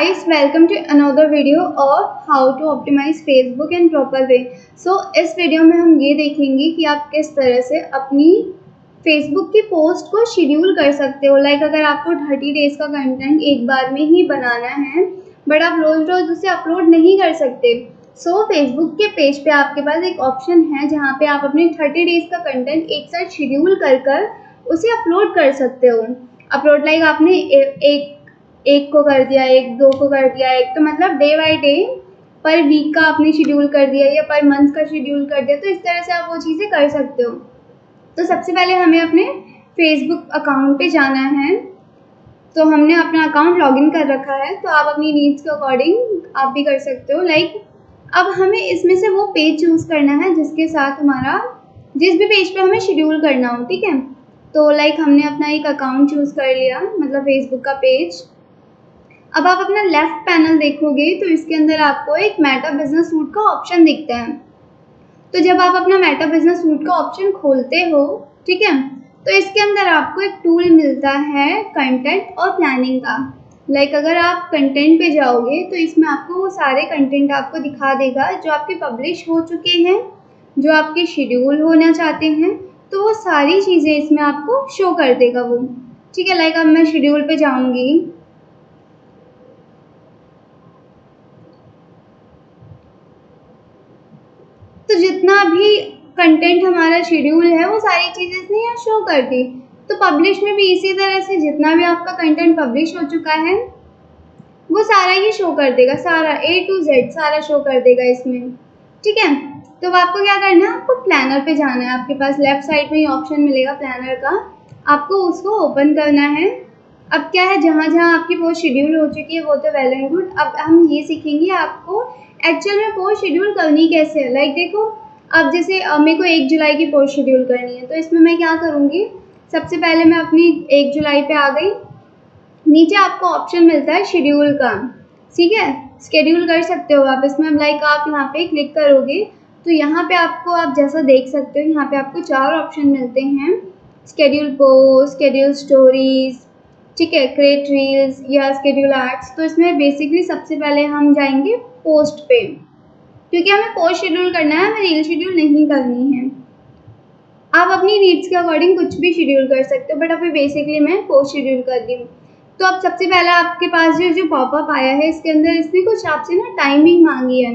guys, welcome to another video of how to optimize Facebook in proper way. इस video में हम ये देखेंगे कि आप किस तरह से अपनी Facebook की पोस्ट को शेड्यूल कर सकते हो। अगर आपको 30 डेज का कंटेंट एक बार में ही बनाना है बट आप रोज़ रोज़ उसे अपलोड नहीं कर सकते। Facebook के पेज पे आपके पास एक ऑप्शन है जहाँ पे आप अपने 30 डेज का कंटेंट एक साथ शेड्यूल कर उसे अपलोड कर सकते हो। अपलोड आपने एक को कर दिया, एक दो को कर दिया, एक तो मतलब डे बाय डे पर वीक का आपने शेड्यूल कर दिया या पर मंथ का शेड्यूल कर दिया, तो इस तरह से आप वो चीज़ें कर सकते हो। तो सबसे पहले हमें अपने फेसबुक अकाउंट पे जाना है। तो हमने अपना अकाउंट लॉगिन कर रखा है, तो आप अपनी नीड्स के अकॉर्डिंग आप भी कर सकते हो। अब हमें इसमें से वो पेज चूज़ करना है जिसके साथ हमारा जिस भी पेज पे हमें शेड्यूल करना हो, ठीक है। तो हमने अपना एक अकाउंट चूज़ कर लिया, मतलब फेसबुक का पेज। अब आप अपना लेफ्ट पैनल देखोगे तो इसके अंदर आपको एक मेटा बिजनेस सूट का ऑप्शन दिखता है। तो जब आप अपना मेटा बिजनेस सूट का ऑप्शन खोलते हो, ठीक है, तो इसके अंदर आपको एक टूल मिलता है कंटेंट और प्लानिंग का। अगर आप कंटेंट पे जाओगे तो इसमें आपको वो सारे कंटेंट आपको दिखा देगा जो आपके पब्लिश हो चुके हैं, जो आपके शेड्यूल होना चाहते हैं, तो वो सारी चीज़ें इसमें आपको शो कर देगा वो, ठीक है। अब मैं शेड्यूल पे जाऊँगी, तो जितना भी कंटेंट हमारा शेड्यूल है वो सारी चीज़ें इसने यहाँ शो कर दी। तो पब्लिश में भी इसी तरह से जितना भी आपका कंटेंट पब्लिश हो चुका है वो सारा ही शो कर देगा, सारा A to Z सारा शो कर देगा इसमें, ठीक है। तो अब आपको क्या करना है, आपको प्लानर पे जाना है। आपके पास लेफ्ट साइड में ही ऑप्शन मिलेगा प्लानर का, आपको उसको ओपन करना है। अब क्या है, जहाँ जहाँ आपकी पोस्ट शेड्यूल हो चुकी है वो तो वेल एंड गुड। अब हम ये सीखेंगे आपको एक्चुअल में पोस्ट शेड्यूल करनी कैसे है। देखो, अब जैसे मेरे को 1 जुलाई की पोस्ट शेड्यूल करनी है, तो इसमें मैं क्या करूँगी, सबसे पहले मैं अपनी 1 जुलाई पे आ गई। नीचे आपको ऑप्शन मिलता है शेड्यूल का, ठीक है, शेड्यूल कर सकते हो आप इसमें। आप यहाँ पे क्लिक करोगे तो यहाँ पे आपको आप जैसा देख सकते हो, यहाँ पे आपको 4 ऑप्शन मिलते हैं, शेड्यूल पोस्ट, शेड्यूल स्टोरीज, ठीक है, क्रिएट रील्स या शेड्यूल आर्ट्स। तो इसमें बेसिकली सबसे पहले हम जाएंगे पोस्ट पे, क्योंकि हमें पोस्ट शेड्यूल करना है, हमें रील शेड्यूल नहीं करनी है। आप अपनी नीड्स के अकॉर्डिंग कुछ भी शेड्यूल कर सकते हो, बट अभी बेसिकली मैं पोस्ट शेड्यूल कर रही हूँ। तो अब सबसे पहला आपके पास जो पॉपअप आया है, इसके अंदर इसने कुछ आपसे ना टाइमिंग मांगी है।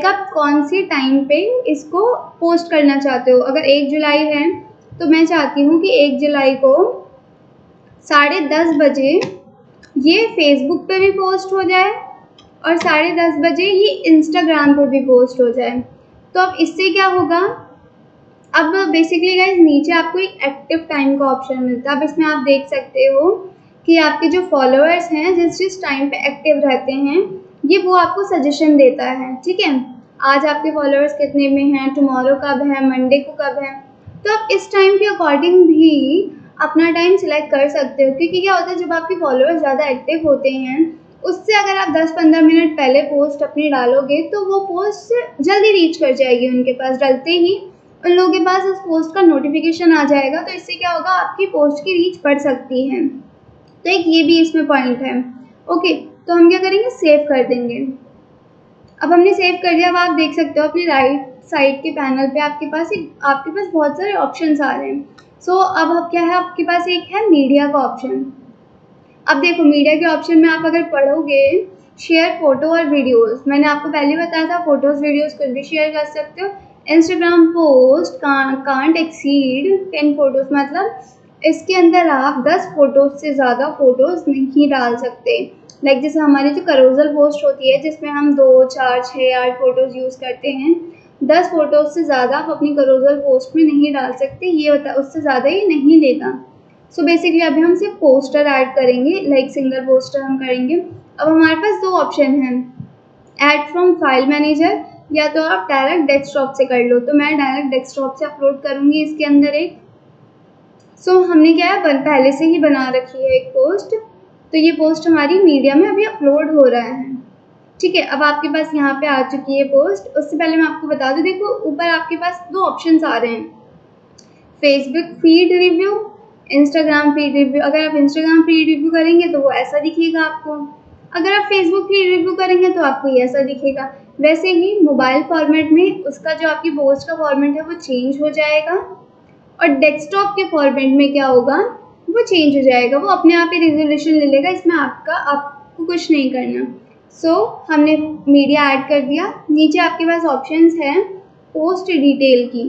आप कौन से टाइम पे इसको पोस्ट करना चाहते हो। अगर 1 जुलाई है तो मैं चाहती हूँ कि 1 जुलाई को 10:30 बजे ये फेसबुक पे भी पोस्ट हो जाए और 10:30 बजे ये इंस्टाग्राम पे भी पोस्ट हो जाए। तो अब इससे क्या होगा, अब बेसिकली गाइस नीचे आपको एक एक्टिव टाइम का ऑप्शन मिलता है। अब इसमें आप देख सकते हो कि आपके जो फॉलोअर्स हैं जिस टाइम पे एक्टिव रहते हैं ये वो आपको सजेशन देता है, ठीक है। आज आपके फॉलोअर्स कितने में हैं, टुमारो कब है, मंडे को कब है। तो आप इस टाइम के अकॉर्डिंग भी अपना टाइम सिलेक्ट कर सकते हो, क्योंकि क्या होता है, जब आपके फॉलोअर्स ज़्यादा एक्टिव होते हैं उससे अगर आप 10-15 मिनट पहले पोस्ट अपनी डालोगे तो वो पोस्ट जल्दी रीच कर जाएगी उनके पास। डलते ही उन लोगों के पास उस पोस्ट का नोटिफिकेशन आ जाएगा, तो इससे क्या होगा, आपकी पोस्ट की रीच बढ़ सकती है। तो एक ये भी इसमें पॉइंट है। ओके, तो हम क्या करेंगे, सेव कर देंगे। अब हमने सेव कर दिया। अब आप देख सकते हो अपने राइट साइड के पैनल पे आपके पास बहुत सारे ऑप्शंस आ रहे हैं। अब क्या है, आपके पास एक है मीडिया का ऑप्शन। अब देखो, मीडिया के ऑप्शन में आप अगर पढ़ोगे शेयर फोटो और वीडियोस, मैंने आपको पहले बताया था फोटोज वीडियोस कुछ भी शेयर कर सकते हो। Instagram post can't exceed 10 photos, मतलब इसके अंदर आप 10 फोटोज से ज़्यादा फोटोज नहीं डाल सकते। जैसे हमारी जो करोजल पोस्ट होती है जिसमें हम 2, 4, 6, 8 फोटोज़ यूज़ करते हैं, 10 फोटोज से ज़्यादा आप अपनी करोजल पोस्ट में नहीं डाल सकते, ये होता है, उससे ज़्यादा ये नहीं लेगा। बेसिकली अभी हम सिर्फ पोस्टर ऐड करेंगे, सिंगल पोस्टर हम करेंगे। अब हमारे पास 2 ऑप्शन हैं, ऐड फ्रॉम फाइल मैनेजर या तो आप डायरेक्ट डेस्कटॉप से कर लो। तो मैं डायरेक्ट डेस्कटॉप से अपलोड करूँगी इसके अंदर एक। हमने क्या है, पहले से ही बना रखी है एक पोस्ट, तो ये पोस्ट हमारी मीडिया में अभी अपलोड हो रहा है, ठीक है। अब आपके पास यहाँ पे आ चुकी है पोस्ट। उससे पहले मैं आपको बता दूँ, देखो ऊपर आपके पास 2 ऑप्शंस आ रहे हैं, Facebook feed review, Instagram feed review. अगर आप इंस्टाग्राम फीड रिव्यू करेंगे तो वो ऐसा दिखेगा आपको, अगर आप फेसबुक की रिव्यू करेंगे तो आपको ये ऐसा दिखेगा। वैसे ही मोबाइल फॉर्मेट में उसका जो आपकी पोस्ट का फॉर्मेट है वो चेंज हो जाएगा, और डेस्कटॉप के फॉर्मेट में क्या होगा, वो चेंज हो जाएगा, वो अपने आप ही रेजोल्यूशन ले लेगा, इसमें आपको कुछ नहीं करना। हमने मीडिया ऐड कर दिया। नीचे आपके पास ऑप्शंस हैं पोस्ट डिटेल की,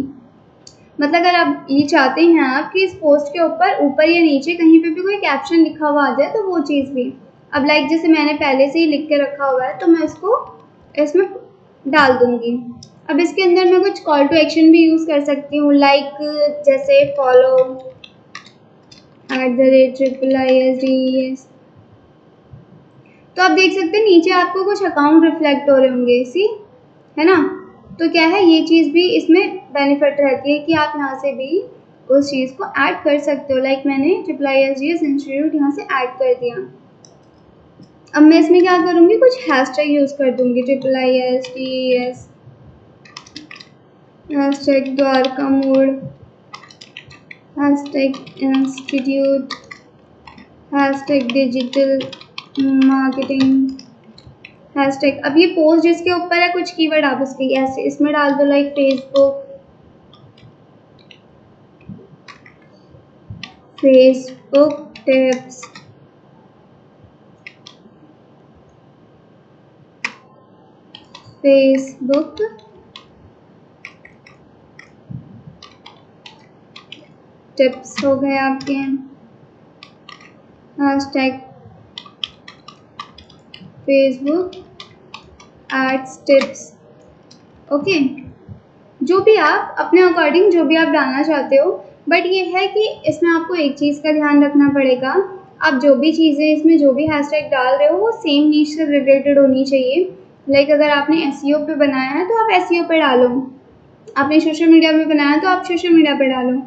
मतलब अगर आप ये चाहते हैं आप कि इस पोस्ट के ऊपर या नीचे कहीं पे भी कोई कैप्शन लिखा हुआ आ जाए तो वो चीज़ भी। अब लाइक जैसे मैंने पहले से ही लिख के रखा हुआ है तो मैं इसको इसमें डाल दूंगी। अब इसके अंदर मैं कुछ कॉल टू एक्शन भी यूज़ कर सकती हूँ, लाइक जैसे फॉलो @IISDES। तो आप देख सकते हैं नीचे आपको कुछ अकाउंट रिफ्लेक्ट हो रहे होंगे, सी है ना। तो क्या है, ये चीज़ भी इसमें बेनिफिट रहती है कि आप यहाँ से भी उस चीज़ को ऐड कर सकते हो। लाइक मैंने IISDS इंस्टीट्यूट यहाँ से ऐड कर दिया। अब मैं इसमें क्या करूँगी, कुछ हैशटैग यूज़ कर दूँगी, IISDES, हैशटैग द्वारका मोड़, hashtag institute, hashtag digital marketing, hashtag. अब ये पोस्ट जिसके ऊपर है कुछ कीवर्ड आप उसकी ऐसे इसमें डाल दो, like Facebook tips, Facebook tips हो गए आपके, hashtag Facebook ads tips. Okay, जो भी आप अपने अकॉर्डिंग जो भी आप डालना चाहते हो, बट ये है कि इसमें आपको एक चीज़ का ध्यान रखना पड़ेगा, आप जो भी चीज़ें इसमें जो भी हैशटैग डाल रहे हो वो सेम नीश से रिलेटेड होनी चाहिए। लाइक अगर आपने SEO पे बनाया है तो आप SEO पे डालो, आपने सोशल मीडिया पे बनाया है तो आप सोशल मीडिया पे डालो।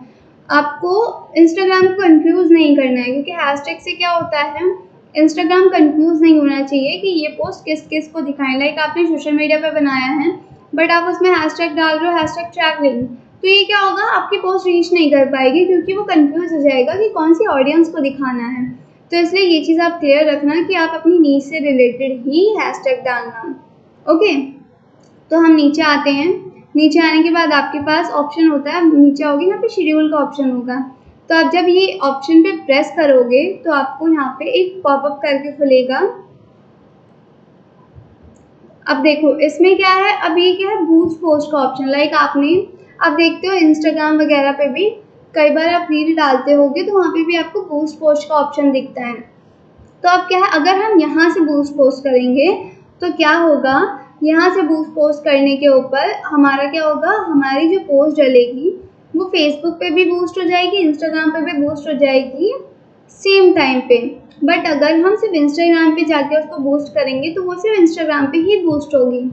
आपको इंस्टाग्राम को कंफ्यूज नहीं करना है, क्योंकि हैशटैग से क्या होता है, इंस्टाग्राम कंफ्यूज नहीं होना चाहिए कि ये पोस्ट किस किस को दिखाएं। लाइक आपने सोशल मीडिया पे बनाया है बट आप उसमें हैशटैग डाल रहे हो, हैशटैग ट्रैवलिंग, तो ये क्या होगा, आपकी पोस्ट रीच नहीं कर पाएगी, क्योंकि वो कंफ्यूज हो जाएगा कि कौन सी ऑडियंस को दिखाना है। तो इसलिए ये चीज़ आप क्लियर रखना कि आप अपनी नीच से रिलेटेड ही हैशटैग डालना। ओके, तो हम नीचे आते हैं। नीचे आने के बाद आपके पास ऑप्शन होता है, नीचे आओगे यहाँ पे शेड्यूल का ऑप्शन होगा, तो आप जब ये ऑप्शन पे प्रेस करोगे तो आपको यहाँ पे एक पॉपअप करके खुलेगा। अब देखो इसमें क्या है, अब ये क्या है, बूस्ट पोस्ट का ऑप्शन। लाइक आप देखते हो इंस्टाग्राम वगैरह पे भी कई बार आप रील डालते होगे तो वहाँ पे भी आपको बूस्ट पोस्ट का ऑप्शन दिखता है। तो अब क्या है, अगर हम यहाँ से बूस्ट पोस्ट करेंगे तो क्या होगा, यहाँ से बूस्ट पोस्ट करने के ऊपर हमारा क्या होगा, हमारी जो पोस्ट डलेगी वो फेसबुक पे भी बूस्ट हो जाएगी, इंस्टाग्राम पे भी बूस्ट हो जाएगी सेम टाइम पे। बट अगर हम सिर्फ इंस्टाग्राम पे जाके उसको बूस्ट करेंगे तो वो सिर्फ इंस्टाग्राम पे ही बूस्ट होगी।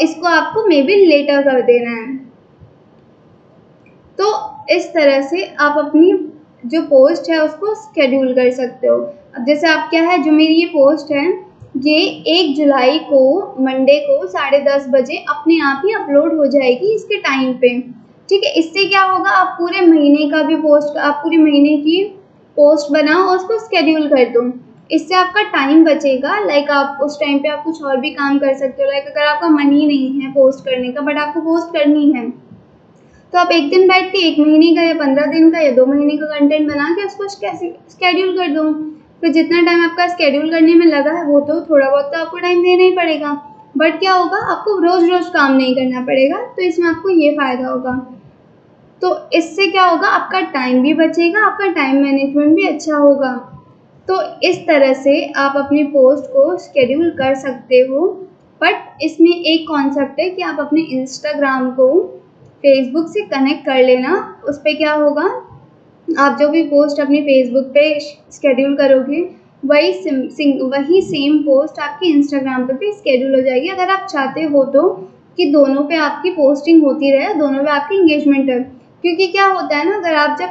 इसको आपको मे बी लेटर कर देना है। तो इस तरह से आप अपनी जो पोस्ट है उसको शेड्यूल कर सकते हो। अब जैसे आप क्या है, जो मेरी ये पोस्ट है ये 1 जुलाई को मंडे को 10:30 बजे अपने आप ही अपलोड हो जाएगी इसके टाइम पे। ठीक है, इससे क्या होगा, आप पूरे महीने का भी पोस्ट, आप पूरे महीने की पोस्ट बनाओ और उसको शेड्यूल कर दो, इससे आपका टाइम बचेगा। लाइक आप उस टाइम पे आप कुछ और भी काम कर सकते हो। लाइक अगर आपका मन ही नहीं है पोस्ट करने का बट आपको पोस्ट करनी है, तो आप एक दिन बैठ के 1 महीने का या 15 दिन का या 2 महीने का कंटेंट बना के उसको शेड्यूल कर दो। फिर जितना टाइम आपका शेड्यूल करने में लगा है वो तो थोड़ा बहुत तो आपको टाइम देना ही पड़ेगा, बट क्या होगा, आपको रोज़ रोज़ काम नहीं करना पड़ेगा, तो इसमें आपको ये फ़ायदा होगा। तो इससे क्या होगा, आपका टाइम भी बचेगा, आपका टाइम मैनेजमेंट भी अच्छा होगा। तो इस तरह से आप अपनी पोस्ट को शेड्यूल कर सकते हो। बट इसमें एक कॉन्सेप्ट है कि आप अपने इंस्टाग्राम को फेसबुक से कनेक्ट कर लेना। उस पर क्या होगा, आप जो भी पोस्ट अपनी फेसबुक पे शेड्यूल करोगे वही सेम पोस्ट आपकी इंस्टाग्राम पे भी शेड्यूल हो जाएगी, अगर आप चाहते हो तो कि दोनों पे आपकी पोस्टिंग होती रहे, दोनों पे आपकी इंगेजमेंट है। क्योंकि क्या होता है ना, अगर आप जब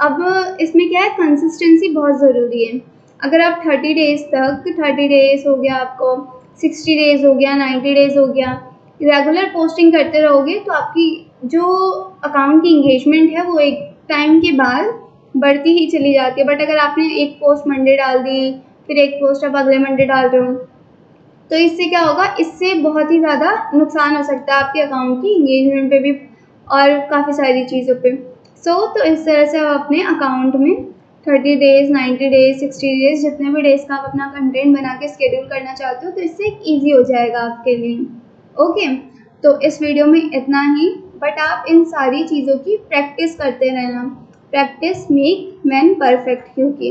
अब इसमें क्या है, कंसिस्टेंसी बहुत ज़रूरी है। अगर आप 30 डेज़ तक 30 डेज़ हो गया, आपको 60 डेज़ हो गया, 90 डेज़ हो गया, रेगुलर पोस्टिंग करते रहोगे तो आपकी जो अकाउंट की इंगेजमेंट है वो एक टाइम के बाद बढ़ती ही चली जाती है। बट अगर आपने एक पोस्ट मंडे डाल दी, फिर एक पोस्ट आप अगले मंडे डाल रहे हो, तो इससे क्या होगा, इससे बहुत ही ज़्यादा नुकसान हो सकता है आपके अकाउंट की इंगेजमेंट पे भी और काफ़ी सारी चीज़ों पे। तो इस तरह से आप अपने अकाउंट में 30 डेज़, 90 डेज़, 60 डेज़, जितने भी डेज़ का आप अपना कंटेंट बना के शेड्यूल करना चाहते हो, तो इससे ईजी हो जाएगा आपके लिए। ओके, तो इस वीडियो में इतना ही, बट आप इन सारी चीज़ों की प्रैक्टिस करते रहना। प्रैक्टिस मेक मैन परफेक्ट, क्योंकि